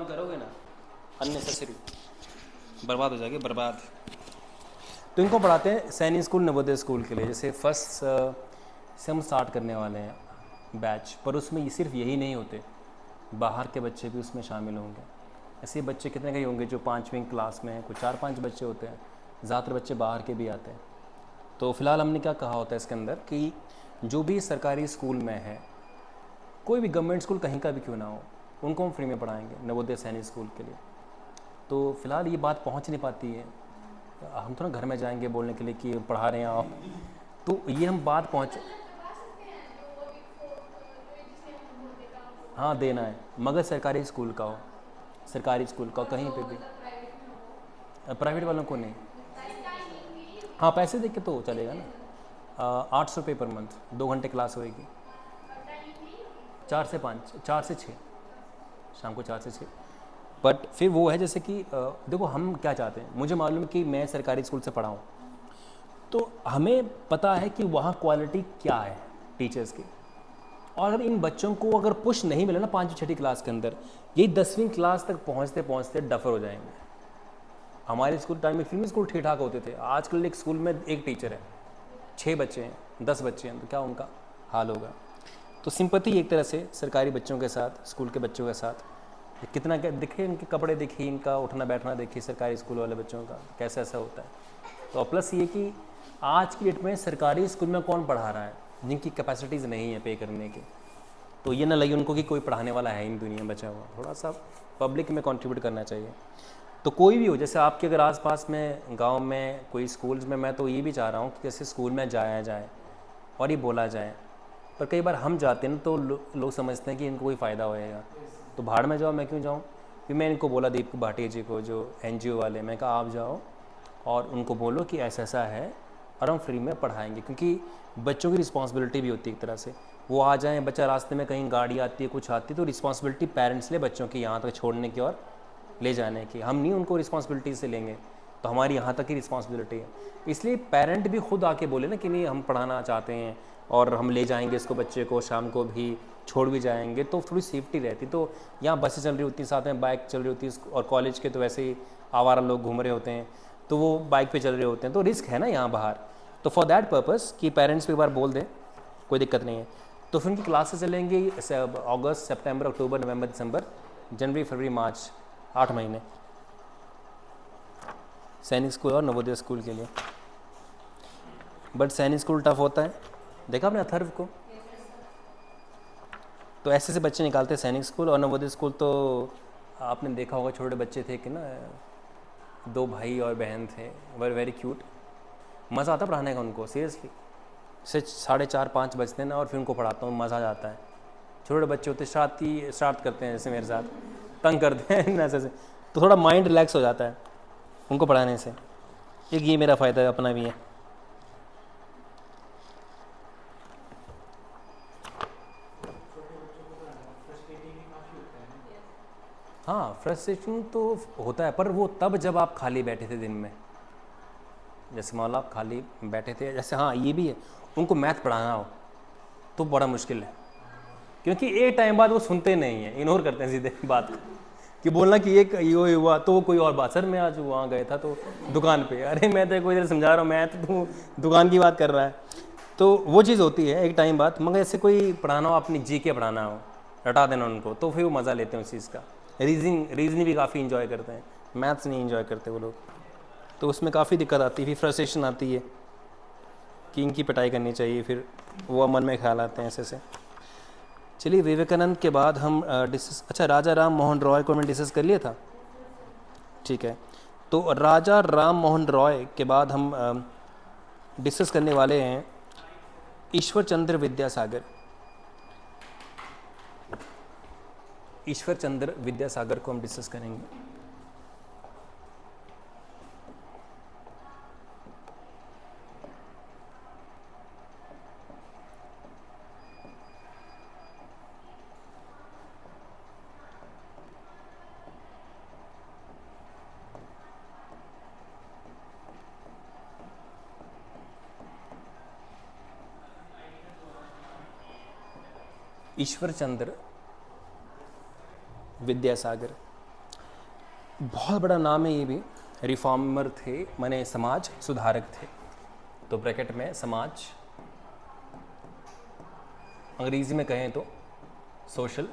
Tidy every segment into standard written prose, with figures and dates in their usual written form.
करोगे ना, अननेसेसरी बर्बाद हो जाएगी, बर्बाद। तो इनको पढ़ाते हैं सैनिक स्कूल, नवोदय स्कूल के लिए। जैसे फर्स्ट से हम स्टार्ट करने वाले हैं बैच, पर उसमें ये सिर्फ यही नहीं होते, बाहर के बच्चे भी उसमें शामिल होंगे। ऐसे बच्चे कितने कई होंगे जो 5वीं क्लास में हैं, कुछ 4-5 बच्चे होते हैं, ज़्यादातर बच्चे बाहर के भी आते हैं। तो फ़िलहाल हमने क्या कहा होता है इसके अंदर कि जो भी सरकारी स्कूल में है, कोई भी गवर्नमेंट स्कूल कहीं का भी क्यों ना हो, उनको हम फ्री में पढ़ाएंगे नवोदय सैनिक स्कूल के लिए। तो फ़िलहाल ये बात पहुंच नहीं पाती है, हम तो ना घर में जाएंगे बोलने के लिए कि पढ़ा रहे हैं आप, तो ये हम बात पहुंच, हाँ देना है, मगर सरकारी स्कूल का हो, सरकारी स्कूल का कहीं पे भी, प्राइवेट वालों को नहीं। हाँ पैसे देख के तो चलेगा ना, 800 रुपये पर मंथ, 2 घंटे क्लास होएगी, 4 से 5, 4 से 6, शाम को 4 से 6। बट फिर वो है जैसे कि देखो हम क्या चाहते हैं, मुझे मालूम है कि मैं सरकारी स्कूल से पढ़ा हूँ, तो हमें पता है कि वहाँ क्वालिटी क्या है टीचर्स की। और अगर इन बच्चों को अगर पुश नहीं मिले ना 5वीं 6वीं क्लास के अंदर, यही 10वीं क्लास तक पहुँचते पहुँचते डफर हो जाएंगे। हमारे स्कूल टाइम में फिल्मी स्कूल ठीक ठाक होते थे, आजकल एक स्कूल में एक टीचर है, 6 बच्चे हैं, 10 बच्चे हैं, तो क्या उनका हाल होगा। तो सिंपैथी एक तरह से सरकारी बच्चों के साथ, स्कूल के बच्चों के साथ, कितना क्या दिखे, इनके कपड़े देखिए, इनका उठना बैठना देखिए, सरकारी स्कूल वाले बच्चों का कैसा ऐसा होता है। तो प्लस ये कि आज की डेट में सरकारी स्कूल में कौन पढ़ा रहा है, जिनकी कैपेसिटीज़ नहीं है पे करने की, तो ये ना लगे उनको कि कोई पढ़ाने वाला है इन दुनिया में बचा हुआ। थोड़ा सा पब्लिक में कंट्रीब्यूट करना चाहिए। तो कोई भी हो, जैसे आपके अगर आसपास में गांव में कोई स्कूल्स में, मैं तो ये भी चाह रहा हूँ कि जैसे स्कूल में जाया जाए और ये बोला जाए, पर कई बार हम जाते हैं ना तो लोग समझते हैं कि इनको कोई फ़ायदा होएगा, तो भाड़ में जाओ, मैं क्यों जाऊँ। फिर मैं इनको बोला दीपक भाटिया जी को, जो NGO वाले, मैं कहा आप जाओ और उनको बोलो कि ऐसा ऐसा है और हम फ्री में पढ़ाएंगे, क्योंकि बच्चों की रिस्पॉन्सिबिलिटी भी होती है एक तरह से। वो आ जाएँ, बच्चा रास्ते में कहीं गाड़ी आती है, कुछ आती है, तो रिस्पॉन्सिबिलिटी पेरेंट्स ले बच्चों की यहाँ तक छोड़ने की और ले जाने की, हम नहीं उनको रिस्पॉन्सिबिलिटी से लेंगे, तो हमारी यहाँ तक की रिस्पॉन्सिबिलिटी है। इसलिए पेरेंट भी खुद आके बोले ना कि नहीं हम पढ़ाना चाहते हैं और हम ले जाएंगे इसको, बच्चे को शाम को भी छोड़ भी जाएंगे, तो थोड़ी सेफ्टी रहती। तो यहाँ बसें चल रही होती हैं, साथ में बाइक चल रही होती है, और कॉलेज के तो वैसे ही आवारा लोग घूम रहे होते हैं, तो वो बाइक पे चल रहे होते हैं, तो रिस्क है ना यहाँ बाहर। तो फॉर दैट पर्पज़ कि पेरेंट्स भी एक बार बोल दें, कोई दिक्कत नहीं है। तो फिर उनकी क्लासेस चलेंगी अगस्त, सितंबर, अक्टूबर, नवंबर, दिसंबर, जनवरी, फरवरी, मार्च, 8 महीने सैनिक स्कूल और नवोदय स्कूल के लिए। बट सैनिक स्कूल टफ होता है, देखा आपने अथर्व को, तो ऐसे से बच्चे निकालते हैं सैनिक स्कूल। और नवोदय स्कूल तो आपने देखा होगा, छोटे बच्चे थे कि ना, 2 भाई और बहन थे, वर वेरी क्यूट, मज़ा आता पढ़ाने का उनको, सीरियसली। से 4:30-5 बजते हैं ना, और फिर उनको पढ़ाता हूँ, मज़ा आ जाता है। छोटे बच्चे होते स्टार्ट करते हैं जैसे मेरे साथ, तंग करते हैं ऐसे से, तो थोड़ा माइंड रिलैक्स हो जाता है उनको पढ़ाने से। एक ये मेरा फ़ायदा अपना भी है। हाँ फ्रस्ट्रेशन तो होता है, पर वो तब जब आप खाली बैठे थे दिन में, जैसे मान लो आप खाली बैठे थे, जैसे हाँ ये भी है, उनको मैथ पढ़ाना हो तो बड़ा मुश्किल है, क्योंकि एक टाइम बाद वो सुनते नहीं हैं, इग्नोर करते हैं सीधे बात को, कि बोलना कि एक ये हुआ तो कोई और बात, सर मैं आज वहाँ गया था तो दुकान पे, अरे मैं तो कोई इधर समझा रहा हूँ, मैं तो दुकान की बात कर रहा है। तो वो चीज़ होती है एक टाइम बाद। मगर ऐसे कोई पढ़ाना हो, अपनी जी के पढ़ाना हो, रटा देना उनको, तो फिर वो मज़ा लेते हैं उस चीज़ का। रीजनिंग भी काफ़ी इन्जॉय करते हैं, मैथ्स नहीं इन्जॉय करते वो लोग, तो उसमें काफ़ी दिक्कत आती है, फिर फ्रस्ट्रेशन आती है कि इनकी पिटाई करनी चाहिए, फिर वो मन में ख्याल आते हैं ऐसे से। चलिए विवेकानंद के बाद हम डिस्कस, अच्छा राजा राम मोहन रॉय को हमने डिस्कस कर लिया था, ठीक है। तो राजा राम मोहन रॉय के बाद हम डिस्कस करने वाले हैं ईश्वर चंद्र विद्यासागर। ईश्वर चंद्र विद्यासागर को हम डिस्कस करेंगे। ईश्वर चंद्र विद्यासागर बहुत बड़ा नाम है ये भी, रिफॉर्मर थे, माने समाज सुधारक थे। तो ब्रैकेट में समाज, अंग्रेजी में कहें तो सोशल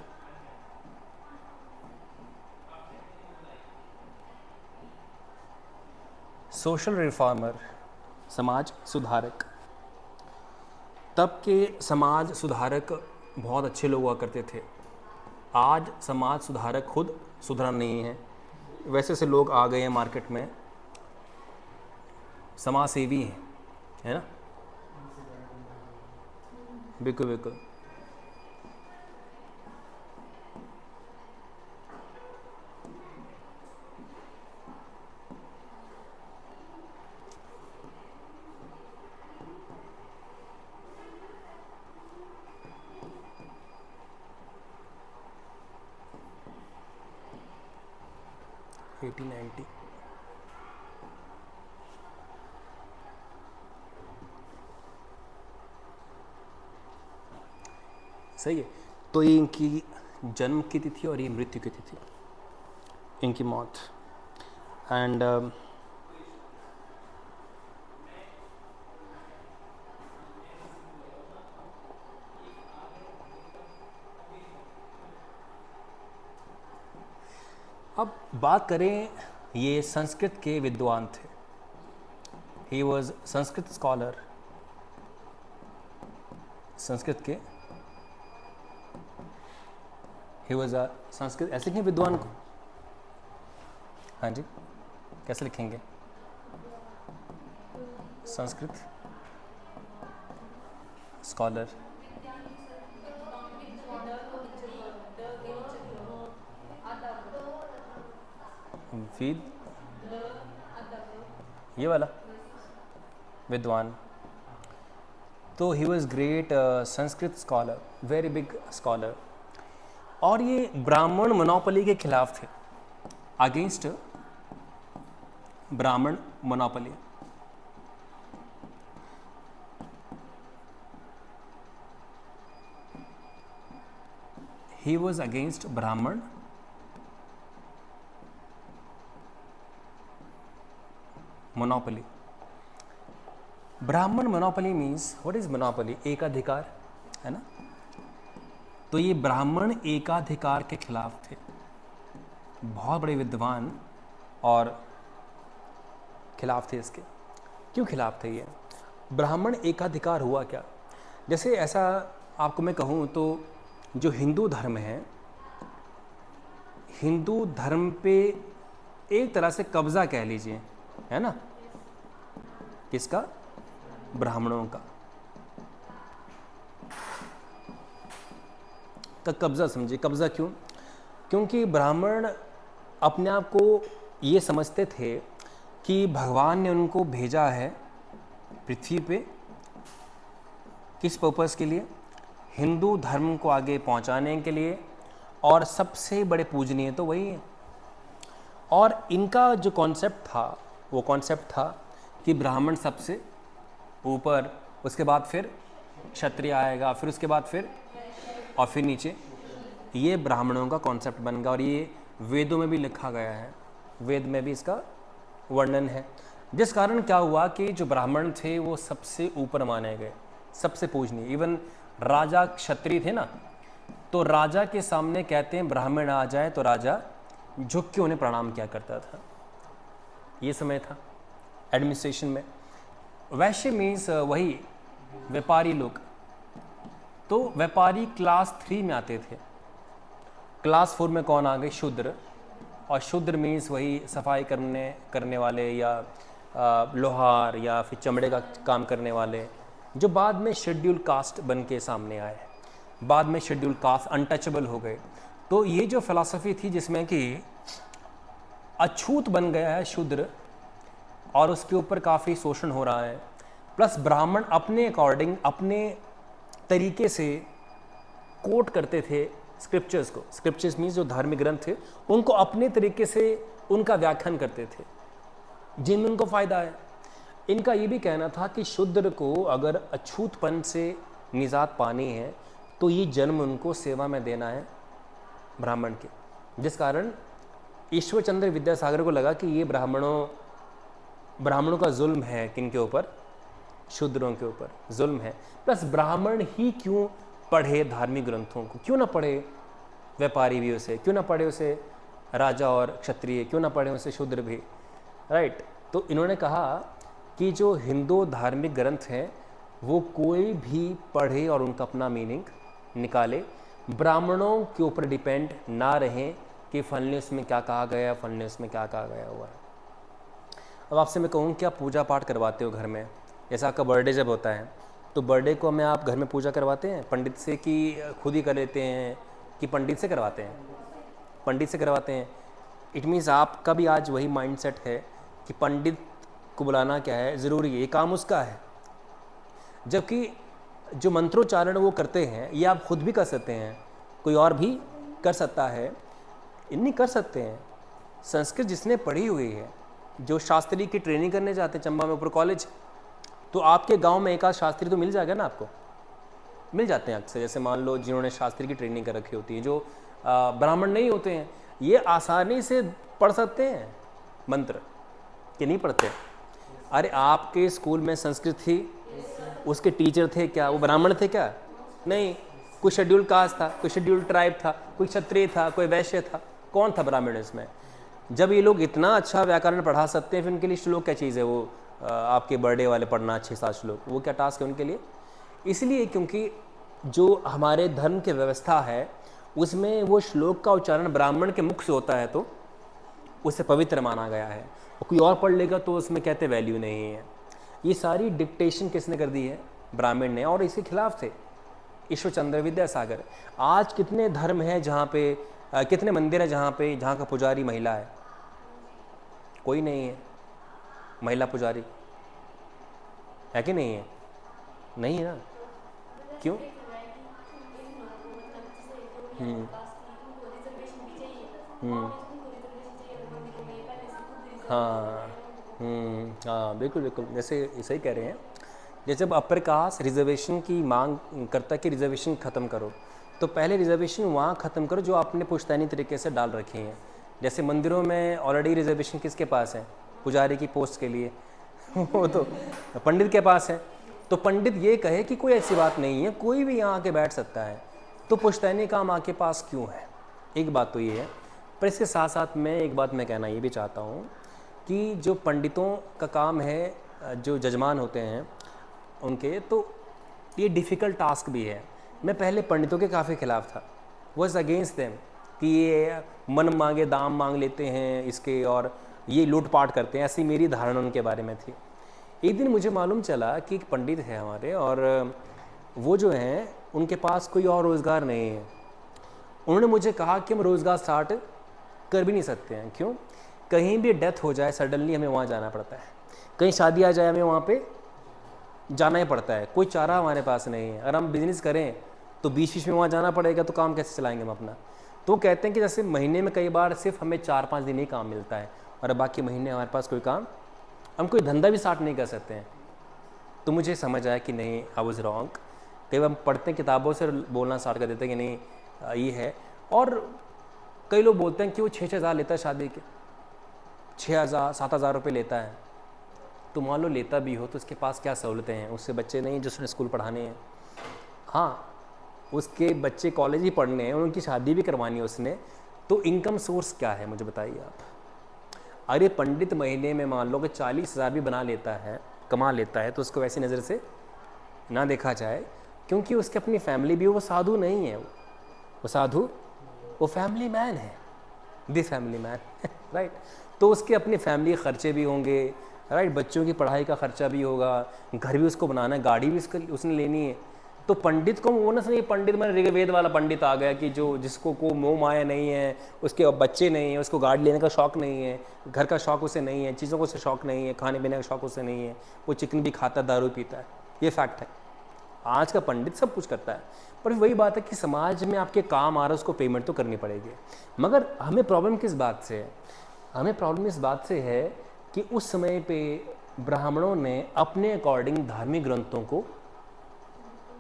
रिफॉर्मर, समाज सुधारक। तब के समाज सुधारक बहुत अच्छे लोग हुआ करते थे। आज समाज सुधारक खुद सुधरा नहीं है, वैसे से लोग आ गए हैं मार्केट में, समाज सेवी हैं, है ना। बिल्कुल बिल्कुल। एटी 90 सही है। तो ये इनकी जन्म की तिथि और ये मृत्यु की तिथि, इनकी मौत। एंड अब बात करें, ये संस्कृत के विद्वान थे। He was Sanskrit scholar, Sanskrit के, ही वॉज अ संस्कृत, ऐसे लिखें विद्वान को, हाँ जी, कैसे लिखेंगे? संस्कृत स्कॉलर, विद, ये वाला विद्वान। तो he was great Sanskrit scholar, very big scholar. और ये ब्राह्मण मोनोपोली के खिलाफ थे, अगेंस्ट ब्राह्मण मोनोपोली। ही वॉज अगेंस्ट ब्राह्मण मोनोपोली। ब्राह्मण monopoly means, what is monopoly? एकाधिकार, है ना। तो ये ब्राह्मण एकाधिकार के खिलाफ थे, बहुत बड़े विद्वान और खिलाफ थे इसके। क्यों खिलाफ थे ये? ब्राह्मण एकाधिकार हुआ क्या? जैसे ऐसा आपको मैं कहूँ तो जो हिंदू धर्म है, हिंदू धर्म पे एक तरह से कब्जा कह लीजिए, है ना, किसका? ब्राह्मणों का कब्जा समझिए। कब्जा क्यों? क्योंकि ब्राह्मण अपने आप को ये समझते थे कि भगवान ने उनको भेजा है पृथ्वी पे, किस पर्पस के लिए? हिंदू धर्म को आगे पहुंचाने के लिए, और सबसे बड़े पूजनीय तो वही है। और इनका जो कॉन्सेप्ट था, वो कॉन्सेप्ट था कि ब्राह्मण सबसे ऊपर, उसके बाद फिर क्षत्रिय आएगा, फिर उसके बाद फिर नीचे। ये ब्राह्मणों का कॉन्सेप्ट बन गया, और ये वेदों में भी लिखा गया है, वेद में भी इसका वर्णन है। जिस कारण क्या हुआ कि जो ब्राह्मण थे वो सबसे ऊपर माने गए, सबसे पूजनीय। इवन राजा क्षत्रिय थे ना, तो राजा के सामने कहते हैं ब्राह्मण आ जाए तो राजा झुक के उन्हें प्रणाम किया करता था। ये समय था एडमिनिस्ट्रेशन में। वैश्य मीन्स वही व्यापारी लोग, तो व्यापारी क्लास 3 में आते थे। क्लास 4 में कौन आ गए? शूद्र। और शूद्र मीन्स वही सफाई करने वाले, या लोहार, या फिर चमड़े का काम करने वाले, जो बाद में शेड्यूल कास्ट बन के सामने आए। बाद में शेड्यूल कास्ट अनटचेबल हो गए। तो ये जो फिलॉसफी थी जिसमें कि अछूत बन गया है शूद्र, और उसके ऊपर काफ़ी शोषण हो रहा है, प्लस ब्राह्मण अपने अकॉर्डिंग, अपने तरीके से कोट करते थे स्क्रिप्चर्स को। स्क्रिप्चर्स मीन्स जो धार्मिक ग्रंथ थे, उनको अपने तरीके से उनका व्याख्यान करते थे, जिनमें उनको फ़ायदा है। इनका ये भी कहना था कि शूद्र को अगर अछूतपन से निजात पानी है तो ये जन्म उनको सेवा में देना है ब्राह्मण के। जिस कारण ईश्वर चंद्र विद्यासागर को लगा कि ये ब्राह्मणों का जुल्म है, किन के ऊपर, शूद्रों के ऊपर जुल्म है। प्लस ब्राह्मण ही क्यों पढ़े धार्मिक ग्रंथों को, क्यों ना पढ़े व्यापारी भी उसे, क्यों ना पढ़े उसे राजा और क्षत्रिय, क्यों ना पढ़े उसे शूद्र भी, राइट। तो इन्होंने कहा कि जो हिंदू धार्मिक ग्रंथ हैं वो कोई भी पढ़े और उनका अपना मीनिंग निकाले, ब्राह्मणों के ऊपर डिपेंड ना रहें कि फलने उसमें क्या कहा गया, फलने उसमें क्या कहा गया हुआ है। अब आपसे मैं कहूँ क्या पूजा पाठ करवाते हो घर में, जैसा आपका बर्थडे जब होता है तो बर्थडे को में आप घर में पूजा करवाते हैं पंडित से कि खुद ही कर लेते हैं, कि पंडित से करवाते हैं? पंडित से करवाते हैं। इट मीन्स आपका भी आज वही माइंडसेट है कि पंडित को बुलाना क्या है, ज़रूरी है, ये काम उसका है। जबकि जो मंत्रोच्चारण वो करते हैं ये आप खुद भी कर सकते हैं, कोई और भी कर सकता है, इन्हीं कर सकते हैं। संस्कृत जिसने पढ़ी हुई है, जो शास्त्री की ट्रेनिंग करने जाते हैं चंबा में ऊपर कॉलेज, तो आपके गांव में एक आध शास्त्री तो मिल जाएगा ना, आपको मिल जाते हैं अक्सर। जैसे मान लो जिन्होंने शास्त्री की ट्रेनिंग कर रखी होती है, जो ब्राह्मण नहीं होते हैं, ये आसानी से पढ़ सकते हैं मंत्र, कि नहीं पढ़ते? अरे आपके स्कूल में संस्कृत थी, उसके टीचर थे क्या, वो ब्राह्मण थे क्या? नहीं, कोई शेड्यूल कास्ट था, कोई शेड्यूल ट्राइब था, कोई क्षत्रिय था, कोई वैश्य था, कौन था ब्राह्मण इसमें? जब ये लोग इतना अच्छा व्याकरण पढ़ा सकते हैं, फिर उनके लिए श्लोक क्या चीज़ है? वो आपके बर्थडे वाले पढ़ना 6-7 श्लोक, वो क्या टास्क है उनके लिए? इसलिए क्योंकि जो हमारे धर्म की व्यवस्था है उसमें वो श्लोक का उच्चारण ब्राह्मण के मुख से होता है तो उसे पवित्र माना गया है, और कोई और पढ़ लेगा तो उसमें कहते वैल्यू नहीं है। ये सारी डिक्टेशन किसने कर दी है? ब्राह्मण ने, और इसके खिलाफ थे ईश्वर चंद्र विद्यासागर। आज कितने धर्म हैं जहाँ पे कितने मंदिर हैं जहाँ का पुजारी महिला है? कोई नहीं है महिला पुजारी, है कि नहीं है? नहीं है ना, क्यों? हाँ, हाँ बिल्कुल बिल्कुल, जैसे सही कह रहे हैं। जैसे जब अपर कास्ट रिजर्वेशन की मांग करता है कि रिजर्वेशन ख़त्म करो, तो पहले रिजर्वेशन वहाँ ख़त्म करो जो आपने पुश्तैनी तरीके से डाल रखी हैं। जैसे मंदिरों में ऑलरेडी रिजर्वेशन किसके पास है? पुजारी की पोस्ट के लिए वो तो पंडित के पास है। तो पंडित ये कहे कि कोई ऐसी बात नहीं है, कोई भी यहाँ आके बैठ सकता है, तो पुश्तैनी काम आपके पास क्यों है? एक बात तो ये है। पर इसके साथ साथ मैं एक बात मैं कहना ये भी चाहता हूँ कि जो पंडितों का काम है, जो जजमान होते हैं उनके, तो ये डिफ़िकल्ट टास्क भी है। मैं पहले पंडितों के काफ़ी ख़िलाफ़ था, वॉज अगेंस्ट देम कि ये मन मांगे दाम मांग लेते हैं इसके, और ये लूटपाट करते हैं, ऐसी मेरी धारणा उनके बारे में थी। एक दिन मुझे मालूम चला कि एक पंडित है हमारे, और वो जो हैं उनके पास कोई और रोज़गार नहीं है। उन्होंने मुझे कहा कि हम रोज़गार स्टार्ट कर भी नहीं सकते हैं। क्यों? कहीं भी डेथ हो जाए सडनली हमें वहाँ जाना पड़ता है, कहीं शादी आ जाए हमें वहाँ पे जाना ही पड़ता है, कोई चारा हमारे पास नहीं है। अगर हम बिज़नेस करें तो बीच बीच में वहाँ जाना पड़ेगा, तो काम कैसे चलाएंगे हम अपना? तो कहते हैं कि जैसे महीने में कई बार सिर्फ हमें 4-5 दिन ही काम मिलता है, और बाकी महीने हमारे पास कोई काम, हम कोई धंधा भी स्टार्ट नहीं कर सकते हैं। तो मुझे समझ आया कि नहीं, आई वाज रॉन्ग। कई बार हम पढ़ते हैं किताबों से बोलना स्टार्ट कर देते हैं कि नहीं ये है। और कई लोग बोलते हैं कि वो 6-6 हज़ार लेता है शादी के, 6,000-7 हज़ार रुपये लेता है। तो मान लो लेता भी हो तो उसके पास क्या सहूलतें हैं? उससे बच्चे नहीं जिसने स्कूल पढ़ाने हैं, हाँ उसके बच्चे कॉलेज ही पढ़ने हैं, उनकी शादी भी करवानी है उसने, तो इनकम सोर्स क्या है मुझे बताइए आप। अरे पंडित महीने में मान लो कि 40 हज़ार भी बना लेता है, कमा लेता है, तो उसको वैसी नज़र से ना देखा जाए, क्योंकि उसकी अपनी फैमिली भी, वो साधु नहीं है, वो साधु, वो फैमिली मैन है, द फैमिली मैन राइट। तो उसके अपनी फैमिली खर्चे भी होंगे, राइट, बच्चों की पढ़ाई का खर्चा भी होगा, घर भी उसको बनाना है, गाड़ी भी उसने लेनी है। तो पंडित को वो ना समझिए पंडित मैंने ऋग्वेद वाला पंडित आ गया कि जो जिसको को मोह माया नहीं है, उसके बच्चे नहीं है, उसको गाड़ी लेने का शौक़ नहीं है, घर का शौक़ उसे नहीं है, चीज़ों को उसे शौक़ नहीं है, खाने पीने का शौक़ उसे नहीं है, वो चिकन भी खाता है, दारू पीता है। ये फैक्ट है। आज का पंडित सब कुछ करता है, पर वही बात है कि समाज में आपके काम आ रहा है, उसको पेमेंट तो करनी पड़ेगी। मगर हमें प्रॉब्लम किस बात से है? हमें प्रॉब्लम इस बात से है कि उस समय पे ब्राह्मणों ने अपने अकॉर्डिंग धार्मिक ग्रंथों को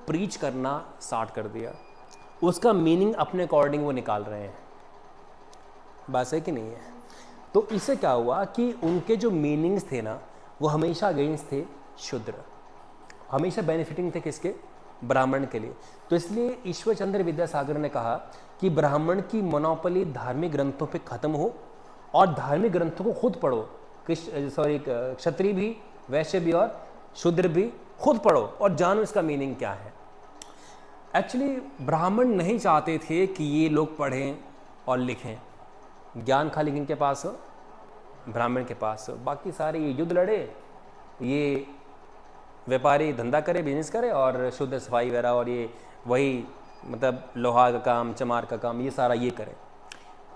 प्रीच करना स्टार्ट कर दिया, उसका मीनिंग अपने अकॉर्डिंग वो निकाल रहे हैं। बात है कि नहीं है? तो इससे क्या हुआ कि उनके जो मीनिंग्स थे ना वो हमेशा अगेंस्ट थे शूद्र, हमेशा बेनिफिटिंग थे किसके, ब्राह्मण के लिए। तो इसलिए ईश्वर चंद्र विद्यासागर ने कहा कि ब्राह्मण की मोनोपोली धार्मिक ग्रंथों पे खत्म हो और धार्मिक ग्रंथों को खुद पढ़ो, क्षत्रिय भी, वैश्य भी और शूद्र भी खुद पढ़ो और जानो इसका मीनिंग क्या है। एक्चुअली ब्राह्मण नहीं चाहते थे कि ये लोग पढ़ें और लिखें, ज्ञान खाली किनके पास हो, ब्राह्मण के पास हो, बाकी सारे ये युद्ध लड़े, ये व्यापारी धंधा करे, बिजनेस करे, और शुद्ध सफाई वगैरह और ये वही मतलब लोहा का काम, चमार का काम, ये सारा ये करे,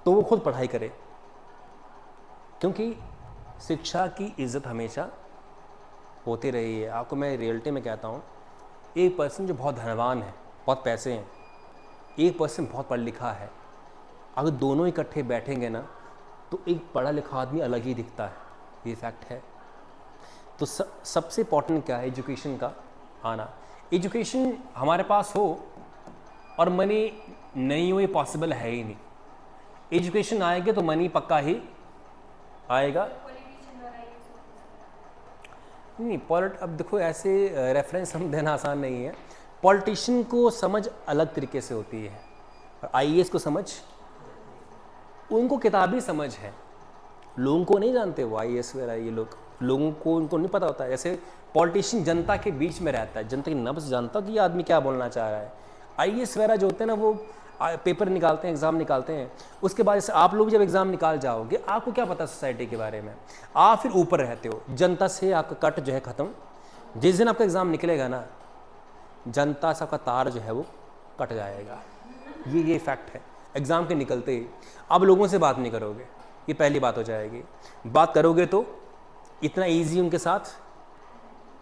तो वो खुद पढ़ाई करे। क्योंकि शिक्षा की इज्जत हमेशा होती रही है। आपको मैं रियलिटी में कहता हूँ, एक पर्सन जो बहुत धनवान है, बहुत पैसे हैं, एक पर्सन बहुत पढ़ लिखा है, अगर दोनों इकट्ठे बैठेंगे ना तो एक पढ़ा लिखा आदमी अलग ही दिखता है, ये फैक्ट है। तो सबसे इम्पॉर्टेंट क्या है, एजुकेशन का आना। एजुकेशन हमारे पास हो और मनी नहीं हो, ये पॉसिबल है ही नहीं। एजुकेशन आएगा तो मनी पक्का ही आएगा। नहीं अब देखो ऐसे रेफरेंस हम देना आसान नहीं है। पॉलिटिशियन को समझ अलग तरीके से होती है और आईएएस को समझ, उनको किताबी समझ है, लोगों को नहीं जानते वो आईएएस वगैरह, ये लोगों को उनको नहीं पता होता है। जैसे पॉलिटिशियन जनता के बीच में रहता है, जनता की नब्ज़ जानता कि ये आदमी क्या बोलना चाह रहा है। आईएएस वगैरह जो होते हैं ना, वो पेपर निकालते हैं, एग्ज़ाम निकालते हैं, उसके बाद जैसे आप लोग जब एग्ज़ाम निकाल जाओगे, आपको क्या पता सोसाइटी के बारे में, आप फिर ऊपर रहते हो, जनता से आपका कट जो है ख़त्म। जिस दिन आपका एग्ज़ाम निकलेगा ना, जनता से आपका तार जो है वो कट जाएगा। ये फैक्ट है। एग्ज़ाम के निकलते ही अब लोगों से बात नहीं करोगे, ये पहली बात हो जाएगी। बात करोगे तो इतना ईजी उनके साथ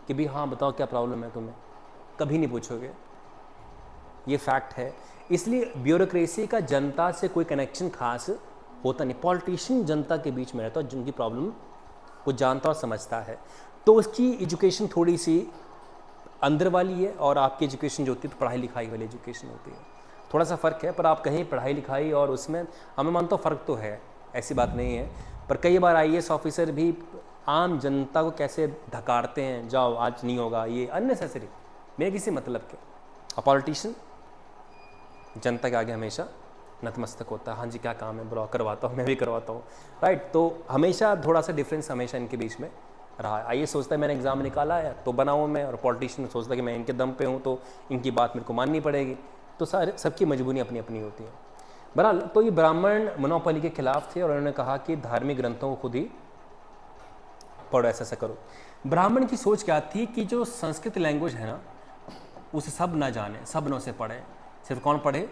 कि भी हाँ बताओ क्या प्रॉब्लम है तुम्हें, कभी नहीं पूछोगे, ये फैक्ट है। इसलिए ब्यूरोक्रेसी का जनता से कोई कनेक्शन खास होता नहीं। पॉलिटिशियन जनता के बीच में रहता है, जिनकी प्रॉब्लम वो जानता और समझता है, तो उसकी एजुकेशन थोड़ी सी अंदर वाली है और आपकी एजुकेशन जो होती है तो पढ़ाई लिखाई वाली एजुकेशन होती है। थोड़ा सा फ़र्क है, पर आप कहीं पढ़ाई लिखाई और उसमें हमें मानता हूँ फ़र्क तो है, ऐसी बात नहीं है। पर कई बार आईएएस ऑफिसर भी आम जनता को कैसे धकारते हैं, जाओ आज नहीं होगा, ये अननेसेसरी, मैं किसी मतलब के। और पॉलिटिशियन जनता के आगे हमेशा नतमस्तक होता है, हाँ जी क्या काम है ब्रो, करवाता हूँ, मैं भी करवाता हूँ, राइट। तो हमेशा थोड़ा सा डिफरेंस हमेशा इनके बीच में रहा है। आईएएस सोचता है मैंने एग्ज़ाम निकाला है तो बनाऊँ मैं, और पॉलिटिशियन सोचता है कि मैं इनके दम पे हूँ तो इनकी बात मेरे को माननी पड़ेगी। तो सारे सबकी मजबूरी अपनी अपनी होती है। बहरहाल तो ये ब्राह्मण मोनोपोली के खिलाफ थे और उन्होंने कहा कि धार्मिक ग्रंथों को खुद ही पढ़ो, ऐसा करो। ब्राह्मण की सोच क्या थी कि जो संस्कृत लैंग्वेज है ना, उसे सब ना जाने, सब न उसे पढ़े, सिर्फ कौन पढ़े,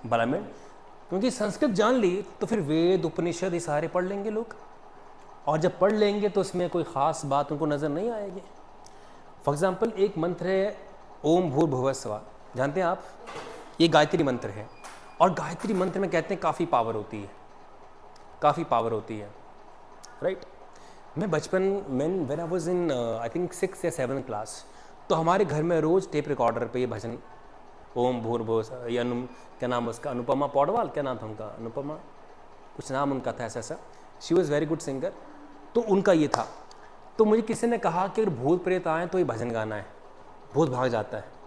ब्राह्मण। क्योंकि संस्कृत जान ली तो फिर वेद उपनिषद ये सारे पढ़ लेंगे लोग, और जब पढ़ लेंगे तो उसमें कोई ख़ास बात उनको नज़र नहीं आएगी। फॉर एग्ज़ाम्पल एक मंत्र है ओम भूर्भुवः स्वः, जानते हैं आप, ये गायत्री मंत्र है, और गायत्री मंत्र में कहते हैं काफ़ी पावर होती है, काफ़ी पावर होती है, राइट। मैं बचपन में when I was in I think 6th या 7th क्लास, तो हमारे घर में रोज़ टेप रिकॉर्डर पे ये भजन ओम भूर्भुवः, या क्या नाम उसका, अनुपमा पौडवाल, क्या नाम था उनका, अनुपमा कुछ नाम उनका था ऐसा। She was very good singer, तो उनका ये था। तो मुझे किसी ने कहा कि अगर भूत प्रेत आए तो ये भजन गाना है, भूत भाग जाता है।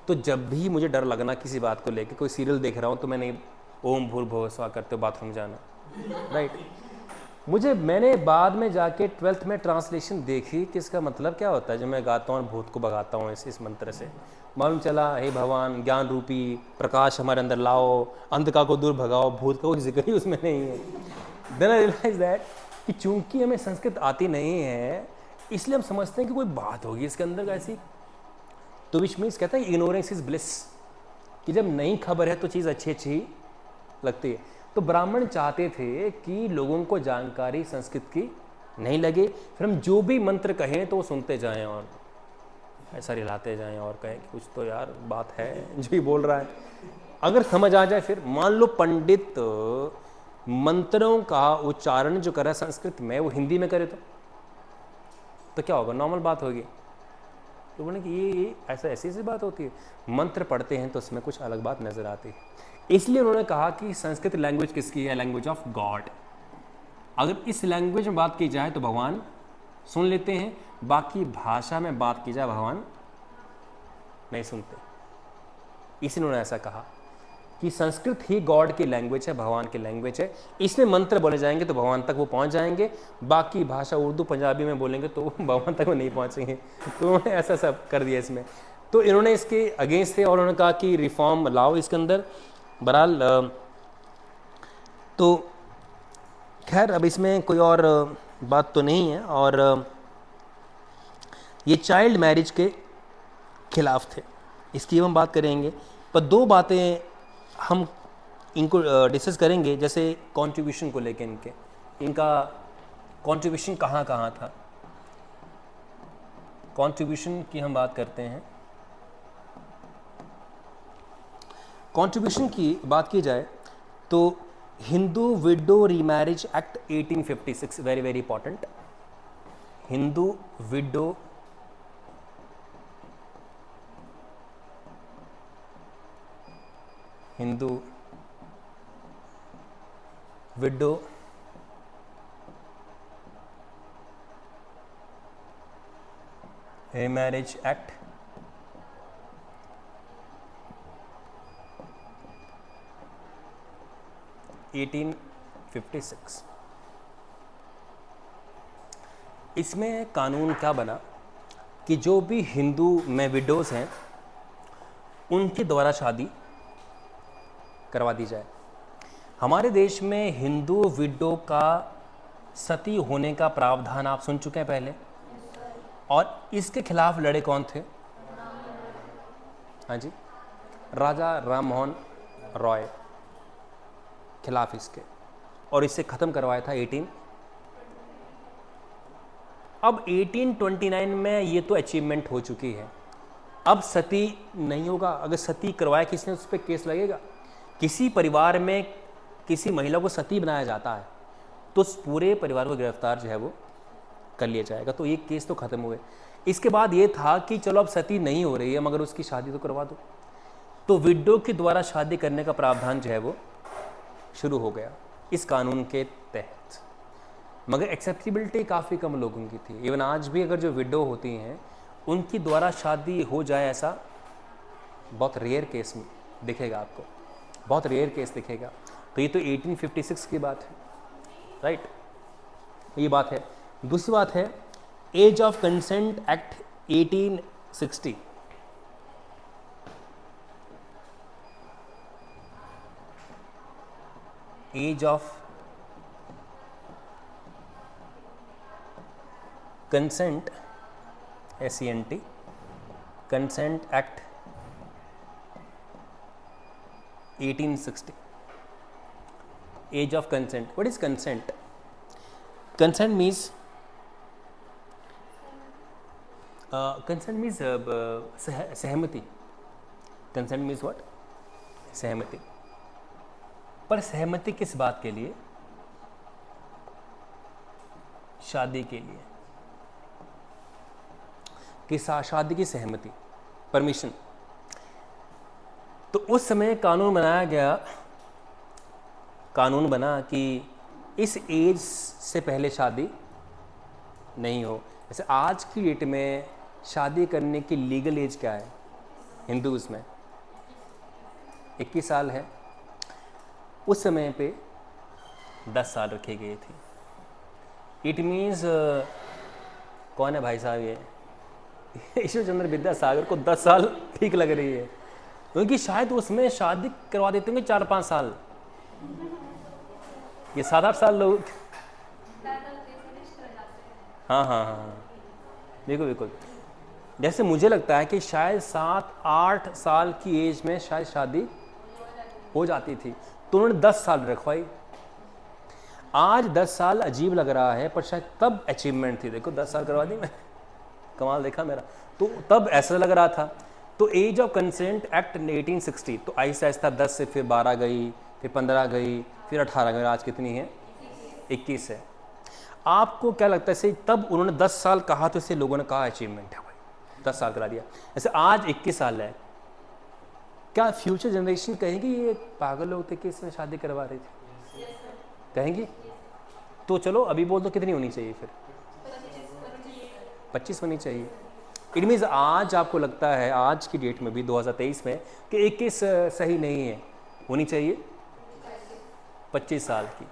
तो जब भी मुझे डर लगना किसी बात को लेकर, कोई सीरियल देख रहा हूँ तो मैंने ओम भूर्भुवः स्वः करते हुए बाथरूम जाना, राइट। मैंने बाद में जाके 12th में ट्रांसलेशन देखी कि इसका मतलब क्या होता है जब मैं गाता हूँ और भूत को भगाता हूँ इस मंत्र से। मालूम चला हे भगवान ज्ञान रूपी प्रकाश हमारे अंदर लाओ, अंधकार को दूर भगाओ, भूत का कोई जिक्र ही उसमें नहीं है। देन आई रियलाइज दैट कि चूंकि हमें संस्कृत आती नहीं है, इसलिए हम समझते हैं कि कोई बात होगी इसके अंदर ऐसी। तो विच मीन्स कहते हैं इग्नोरेंस इज ब्लिस, कि जब नई खबर है तो चीज़ अच्छी अच्छी लगती है। तो ब्राह्मण चाहते थे कि लोगों को जानकारी संस्कृत की नहीं लगे, फिर हम जो भी मंत्र कहें तो वो सुनते जाएं और ऐसा रिलाते जाएं और कहें कि कुछ तो यार बात है जो ही बोल रहा है। अगर समझ आ जाए, फिर मान लो पंडित मंत्रों का उच्चारण जो कर रहा है संस्कृत में वो हिंदी में करे तो क्या होगा, नॉर्मल बात होगी। तो बोले कि ये ऐसी बात होती है, मंत्र पढ़ते हैं तो उसमें कुछ अलग बात नजर आती है। इसलिए उन्होंने कहा कि संस्कृत लैंग्वेज किसकी है, लैंग्वेज ऑफ गॉड, अगर इस लैंग्वेज में बात की जाए तो भगवान सुन लेते हैं, बाकी भाषा में बात की जाए भगवान नहीं सुनते। इसलिए उन्होंने ऐसा कहा कि संस्कृत ही गॉड की लैंग्वेज है, भगवान की लैंग्वेज है, इसमें मंत्र बोले जाएंगे तो भगवान तक वो पहुंच जाएंगे, बाकी भाषा उर्दू पंजाबी में बोलेंगे तो भगवान तक वो नहीं पहुंचेंगे। तो उन्होंने ऐसा सब कर दिया इसमें। तो इन्होंने इसके अगेंस्ट थे और उन्होंने कहा कि रिफॉर्म लाओ इसके अंदर। बहरहाल तो खैर अब इसमें कोई और बात तो नहीं है, और ये चाइल्ड मैरिज के खिलाफ थे, इसकी हम बात करेंगे। पर दो बातें हम इनको डिस्कस करेंगे, जैसे कंट्रीब्यूशन को लेकर इनका कंट्रीब्यूशन कहाँ कहाँ था। कंट्रीब्यूशन की हम बात करते हैं। कंट्रीब्यूशन की बात की जाए तो Hindu window remarriage act 1856, very very important. Hindu window remarriage act 1856। इसमें कानून क्या बना कि जो भी हिंदू में विडोज़ हैं उनके द्वारा शादी करवा दी जाए। हमारे देश में हिंदू विडो का सती होने का प्रावधान आप सुन चुके हैं पहले, और इसके खिलाफ लड़े कौन थे? हाँ जी, राजा राम मोहन रॉय खिलाफ इसके, और इसे ख़त्म करवाया था 18। अब 1829 में ये तो अचीवमेंट हो चुकी है। अब सती नहीं होगा। अगर सती करवाया किसने उस पर केस लगेगा। किसी परिवार में किसी महिला को सती बनाया जाता है तो उस पूरे परिवार को गिरफ्तार जो है वो कर लिया जाएगा। तो ये केस तो ख़त्म हुए। इसके बाद ये था कि चलो अब सती नहीं हो रही है मगर उसकी शादी तो करवा दो, तो विडो के द्वारा शादी करने का प्रावधान जो है वो शुरू हो गया इस कानून के तहत। मगर एक्सेप्टेबिलिटी काफ़ी कम लोगों की थी। इवन आज भी अगर जो विडो होती हैं उनकी द्वारा शादी हो जाए ऐसा बहुत रेयर केस में दिखेगा आपको, बहुत रेयर केस दिखेगा। तो ये तो 1856 की बात है, राइट, ये बात है। दूसरी बात है age of consent act 1860। Age of consent, SENT, consent act 1860। Age of consent, what is consent? Consent means सहमति। Consent means what? सहमति। पर सहमति किस बात के लिए? शादी के लिए, शादी की सहमति, परमिशन। तो उस समय कानून बनाया गया, कानून बना कि इस एज से पहले शादी नहीं हो। जैसे आज की डेट में शादी करने की लीगल एज क्या है हिंदूज़ में? 21 साल है। उस समय पे 10 साल रखी गई थी। इट मीन्स कौन है भाई साहब ये? ईश्वर चंद्र विद्यासागर को 10 साल ठीक लग रही है, क्योंकि शायद उसमें शादी करवा देते होंगे 4-5 साल, ये 7-8 साल लोग। हाँ हाँ हाँ, बिल्कुल बिल्कुल। जैसे मुझे लगता है कि शायद 7-8 साल की एज में शायद शादी हो जाती थी, तो उन्होंने 10 साल रखवाई। आज 10 साल अजीब लग रहा है, पर शायद तब अचीवमेंट थी। देखो 10 साल करवा दी मैं, कमाल देखा मेरा, तो तब ऐसा लग रहा था। तो एज ऑफ कंसेंट एक्ट 1860, तो आहिस्ता आहिस्ता 10 से फिर 12 गई, फिर 15 गई, फिर 18 गई, आज कितनी है? 21 है। आपको क्या लगता है से तब उन्होंने 10 साल कहा तो इससे लोगों ने कहा अचीवमेंट है भाई, 10 साल करा दिया। जैसे आज 21 साल है, क्या फ्यूचर जनरेशन कहेंगी ये पागल लोग थे कि इसमें शादी करवा रही थी? कहेंगी? तो चलो अभी बोल दो कितनी होनी चाहिए फिर? 25 होनी चाहिए। इट मीन्स आज आपको लगता है आज की डेट में भी 2023 में कि 21 सही नहीं है, होनी चाहिए 25 साल की।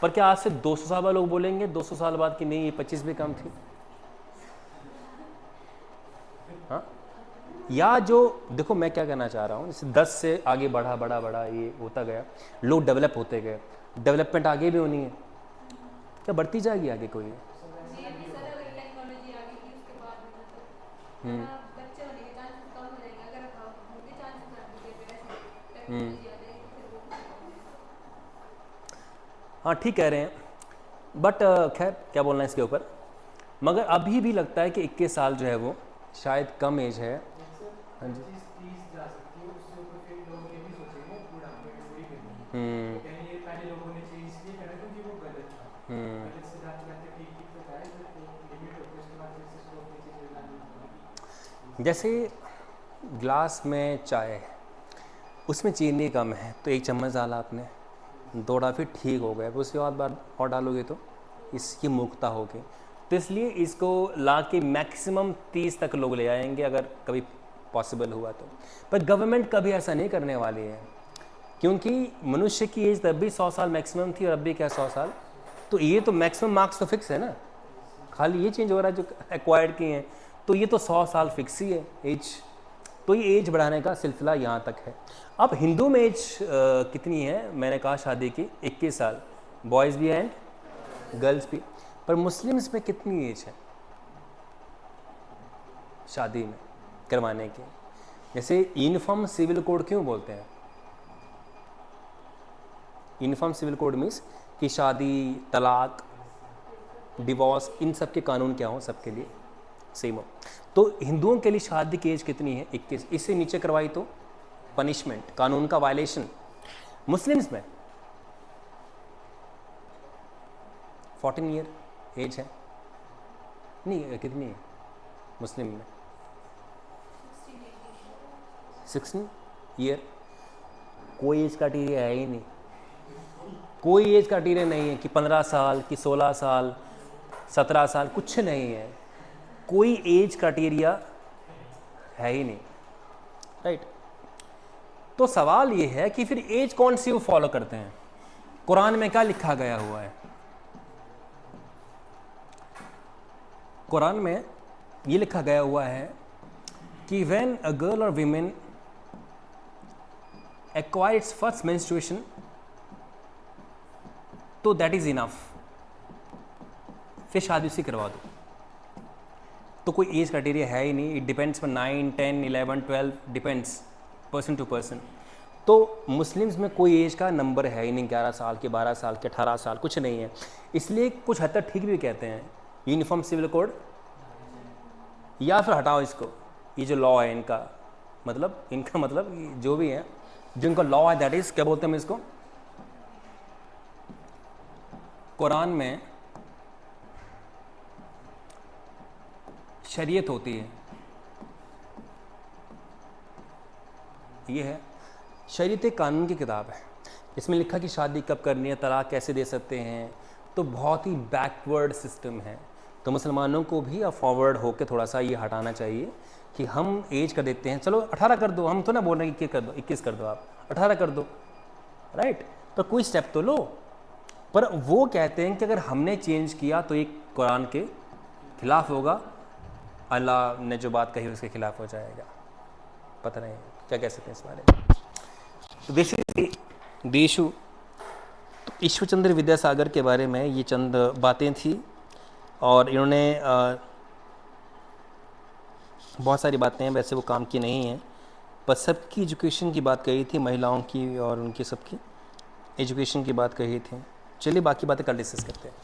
पर क्या आज से 200 साल बाद लोग बोलेंगे 200 साल बाद कि नहीं ये 25 भी कम थी? हाँ, या जो देखो मैं क्या कहना चाह रहा हूँ, जैसे 10 से आगे बढ़ा बढ़ा बढ़ा ये होता गया, लोग डेवलप होते गए, डेवलपमेंट आगे भी होनी है, क्या बढ़ती जाएगी आगे कोई? हाँ ठीक कह रहे हैं, बट खैर क्या बोलना है इसके ऊपर, मगर अभी भी लगता है कि 21 साल जो है वो शायद कम एज है। हाँ जी। जैसे ग्लास में चाय है, उसमें चीनी कम है तो 1 चम्मच डाला आपने, दौड़ा फिर ठीक हो गया, फिर उसके बाद और डालोगे तो इसकी मुक्ता होगी। तो इसलिए इसको ला के मैक्सिमम 30 तक लोग ले आएंगे अगर कभी पॉसिबल हुआ तो। पर गवर्नमेंट कभी ऐसा नहीं करने वाली है, क्योंकि मनुष्य की एज तब भी 100 साल मैक्सिमम थी और अब भी क्या 100 साल, तो ये तो मैक्सिमम मार्क्स तो फिक्स है ना, खाली ये चेंज हो रहा है जो एक्वायर्ड किए हैं, तो ये तो 100 साल फिक्स ही है एज। तो ये एज बढ़ाने का सिलसिला यहाँ तक है। अब हिंदू में एज कितनी है, मैंने कहा शादी की 21 साल, बॉयज़ भी एंड गर्ल्स भी, पर मुस्लिम्स में कितनी एज है शादी में करवाने की? जैसे यूनिफॉर्म सिविल कोड क्यों बोलते हैं? यूनिफॉर्म सिविल कोड मीन्स कि शादी, तलाक, डिवोर्स, इन सब के कानून क्या हो, सबके लिए सेम हो। तो हिंदुओं के लिए शादी की एज कितनी है? 21। इससे नीचे करवाई तो पनिशमेंट, कानून का वायलेशन। मुस्लिम्स में 14 ईयर एज है, नहीं कितनी है मुस्लिम में? 16 ईयर। कोई एज क्राइटेरिया है ही नहीं, कोई एज क्राइटेरिया नहीं है कि 15 साल कि 16 साल 17 साल, कुछ नहीं है, कोई एज क्राइटेरिया है ही नहीं, राइट। तो सवाल ये है कि फिर एज कौन सी वो फॉलो करते हैं? कुरान में क्या लिखा गया हुआ है? कुरान में ये लिखा गया हुआ है कि व्हेन अ गर्ल और women acquire it's first menstruation तो दैट इज इनफ, फिर शादी उसी करवा दो। तो कोई एज क्राइटेरिया है ही नहीं, इट डिपेंड्स पर 9, 10, 11, 12 डिपेंड्स पर्सन टू पर्सन। तो मुस्लिम्स में कोई एज का नंबर है ही नहीं, 11 साल के, 12 साल के, 18 साल, कुछ नहीं है। इसलिए कुछ हद तक ठीक भी कहते हैं यूनिफॉर्म सिविल कोड, या फिर हटाओ इसको, ये जो लॉ है इनका मतलब जो भी है, जो इनका लॉ है दैट इज क्या बोलते हैं हम इसको, कुरान में शरीयत होती है, ये है शरीयत एक कानून की किताब है, इसमें लिखा कि शादी कब करनी है, तलाक कैसे दे सकते हैं, तो बहुत ही बैकवर्ड सिस्टम है। तो मुसलमानों को भी अब फॉरवर्ड होकर थोड़ा सा ये हटाना चाहिए कि हम एज कर देते हैं, चलो 18 कर दो, हम तो ना बोल रहे हैं कि कर दो 21 कर दो, आप 18 कर दो, राइट। तो कोई स्टेप तो लो। पर वो कहते हैं कि अगर हमने चेंज किया तो ये कुरान के खिलाफ होगा, अल्लाह ने जो बात कही उसके खिलाफ हो जाएगा। पता नहीं क्या कह सकते हैं इस बारे में। तो देशु तो ईश्वरचंद्र विद्यासागर के बारे में ये चंद बातें थी, और इन्होंने बहुत सारी बातें हैं, वैसे वो काम की नहीं हैं, पर सबकी एजुकेशन की बात कही थी, महिलाओं की और उनकी सबकी एजुकेशन की बात कही थी। चलिए बाकी बातें कल डिस्कस करते हैं।